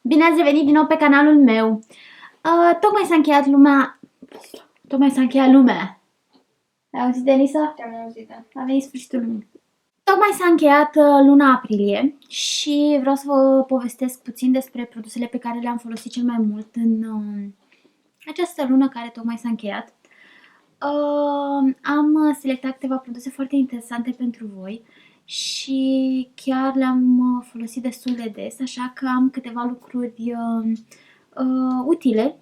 Bine ați revenit din nou pe canalul meu. Tocmai s-a încheiat lumea. Ai auzit, Denisa? Te-am auzit, da. A venit sfârșitul lumii. Tocmai s-a încheiat luna aprilie și vreau să vă povestesc puțin despre produsele pe care le-am folosit cel mai mult în această lună care tocmai s-a încheiat. Am selectat câteva produse foarte interesante pentru voi și chiar le-am folosit destul de des, așa că am câteva lucruri utile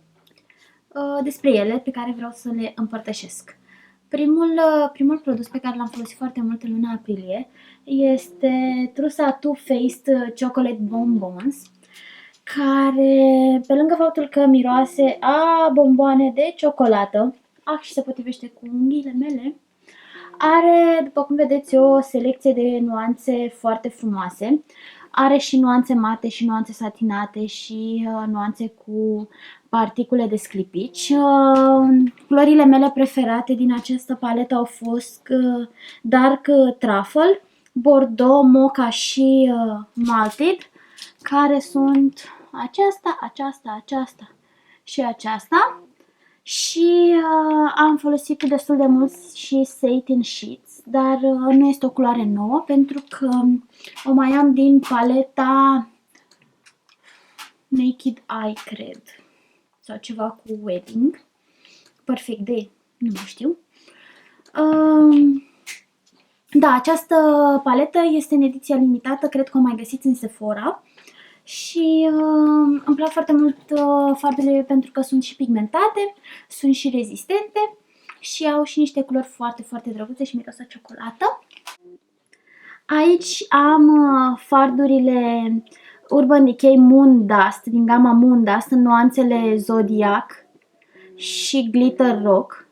despre ele pe care vreau să le împărtășesc. Primul produs pe care l-am folosit foarte mult în luna aprilie este trusa Too Faced Chocolate Bonbons, care, pe lângă faptul că miroase a bomboane de ciocolată, și se potrivește cu unghiile mele, are, după cum vedeți, o selecție de nuanțe foarte frumoase. Are și nuanțe mate și nuanțe satinate și nuanțe cu particule de sclipici. Culorile mele preferate din această paletă au fost Dark Truffle, Bordeaux, Mocha și Malted, care sunt aceasta și aceasta. Și am folosit destul de mult și Satin Sheets, dar nu este o culoare nouă pentru că o mai am din paleta Naked Eye, cred, sau ceva cu Wedding, Perfect Day, nu mai știu. Da, această paletă este în ediția limitată, cred că o mai găsiți în Sephora. Și îmi plac foarte mult farbele pentru că sunt și pigmentate, sunt și rezistente și au și niște culori foarte, foarte drăguțe și miros a ciocolată. Aici am fardurile Urban Decay Moon Dust din gama Moon Dust în nuanțele Zodiac și Glitter Rock,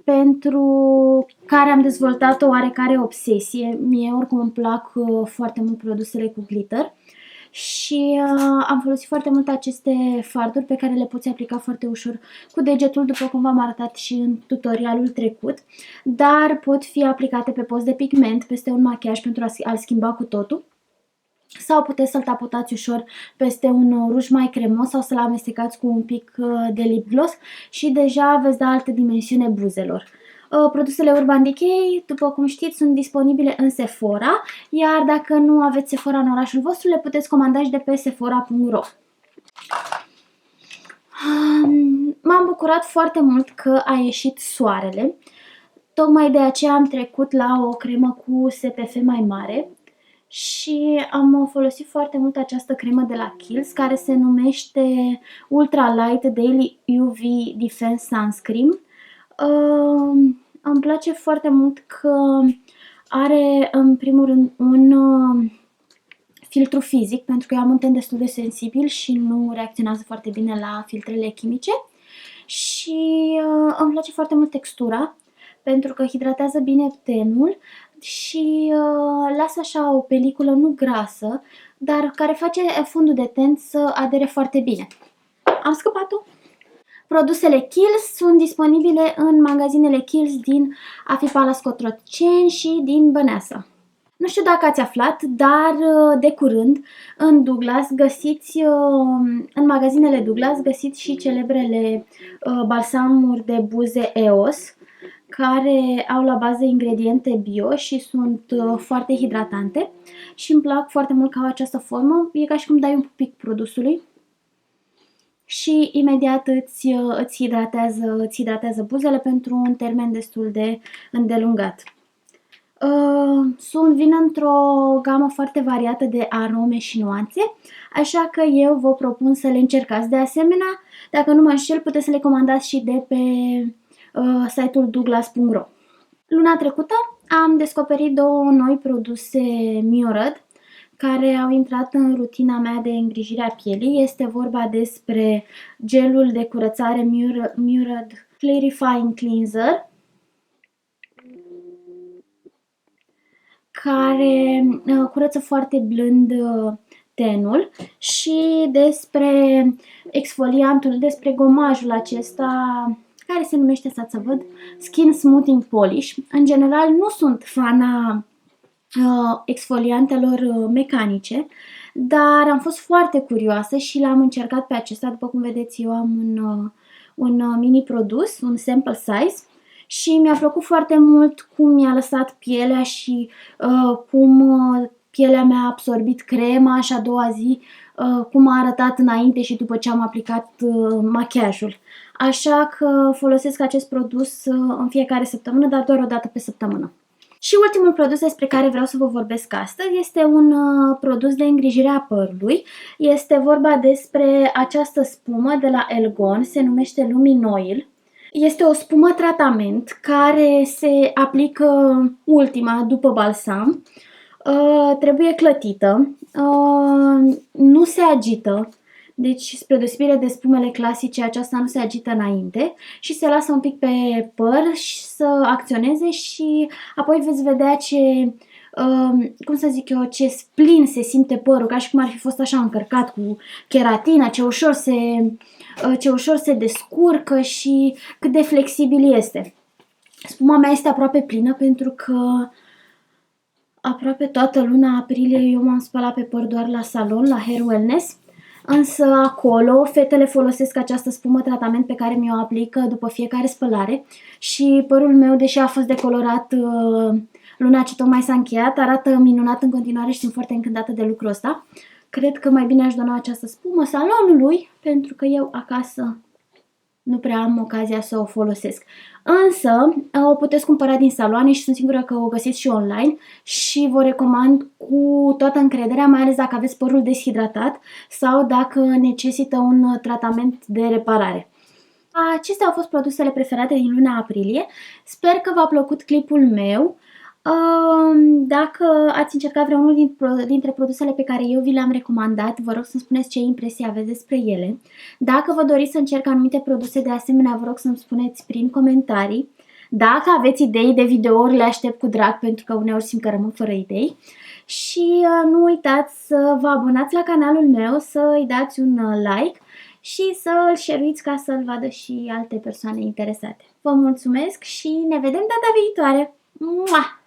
pentru care am dezvoltat o oarecare obsesie. Mie oricum îmi plac foarte mult produsele cu glitter. Și am folosit foarte mult aceste farduri pe care le poți aplica foarte ușor cu degetul, după cum v-am arătat și în tutorialul trecut, dar pot fi aplicate pe post de pigment, peste un machiaj pentru a-l schimba cu totul, sau puteți să-l tapotați ușor peste un ruj mai cremos sau să-l amestecați cu un pic de lip gloss și deja veți da altă dimensiune buzelor. Produsele Urban Decay, după cum știți, sunt disponibile în Sephora, iar dacă nu aveți Sephora în orașul vostru, le puteți comanda și de pe sephora.ro. M-am bucurat foarte mult că a ieșit soarele, tocmai de aceea am trecut la o cremă cu SPF mai mare și am folosit foarte mult această cremă de la Kiehl's, care se numește Ultra Light Daily UV Defense Sunscreen. Îmi place foarte mult că are, în primul rând, un filtru fizic, pentru că eu am un ten destul de sensibil și nu reacționează foarte bine la filtrele chimice. Și îmi place foarte mult textura, pentru că hidratează bine tenul și lasă așa o peliculă nu grasă, dar care face fundul de ten să adere foarte bine. Am scăpat-o! Produsele Kiehl's sunt disponibile în magazinele Kiehl's din Afi Palace Cotroceni și din Băneasa. Nu știu dacă ați aflat, dar de curând în Douglas găsiți, în magazinele Douglas găsiți și celebrele balsamuri de buze EOS, care au la bază ingrediente bio și sunt foarte hidratante și îmi plac foarte mult că au această formă. E ca și cum dai un pic produsului și imediat îți hidratează buzele pentru un termen destul de îndelungat. Vin într-o gamă foarte variată de arome și nuanțe, așa că eu vă propun să le încercați. De asemenea, dacă nu mă înșel, puteți să le comandați și de pe site-ul douglas.ro. Luna trecută am descoperit două noi produse Murad, care au intrat în rutina mea de îngrijire a pielii. Este vorba despre gelul de curățare Murad Clarifying Cleanser, care curăță foarte blând tenul, și despre exfoliantul, despre gomajul acesta care se numește, stați să văd, Skin Smoothing Polish. În general nu sunt fana exfoliantelor mecanice, dar am fost foarte curioasă și l-am încercat pe acesta. După cum vedeți, eu am un mini produs, un sample size, și mi-a plăcut foarte mult cum mi-a lăsat pielea și cum pielea mea a absorbit crema și a doua zi cum a arătat înainte și după ce am aplicat machiajul. Așa că folosesc acest produs în fiecare săptămână, dar doar o dată pe săptămână. Și ultimul produs despre care vreau să vă vorbesc astăzi este un produs de îngrijire a părului. Este vorba despre această spumă de la Elgon, se numește Luminoil. Este o spumă tratament care se aplică ultima după balsam. Trebuie clătită, nu se agită, deci spre deosebire de spumele clasice, aceasta nu se agită înainte și se lasă un pic pe păr și să acționeze și apoi veți vedea cum să zic eu, ce splin se simte părul, ca și cum ar fi fost așa încărcat cu keratină, ce ușor se descurcă și cât de flexibil este. Spuma mea este aproape plină pentru că aproape toată luna aprilie eu m-am spălat pe păr doar la salon, la Hair Wellness, însă acolo fetele folosesc această spumă tratament pe care mi-o aplică după fiecare spălare și părul meu, deși a fost decolorat luna ce tocmai s-a încheiat, arată minunat în continuare și sunt foarte încântată de lucrul ăsta. Cred că mai bine aș dona această spumă salonului, pentru că eu acasă nu prea am ocazia să o folosesc. Însă o puteți cumpăra din saloane și sunt sigură că o găsiți și online și vă recomand cu toată încrederea, mai ales dacă aveți părul deshidratat sau dacă necesită un tratament de reparare. Acestea au fost produsele preferate din luna aprilie. Sper că v-a plăcut clipul meu. Dacă ați încercat vreunul dintre produsele pe care eu vi le-am recomandat, vă rog să-mi spuneți ce impresii aveți despre ele. Dacă vă doriți să încerc anumite produse de asemenea, vă rog să-mi spuneți prin comentarii. Dacă aveți idei de videouri, le aștept cu drag, pentru că uneori simt că rămân fără idei. Și nu uitați să vă abonați la canalul meu, să îi dați un like și să îl share-uiți ca să-l vadă și alte persoane interesate. Vă mulțumesc și ne vedem data viitoare! Mua!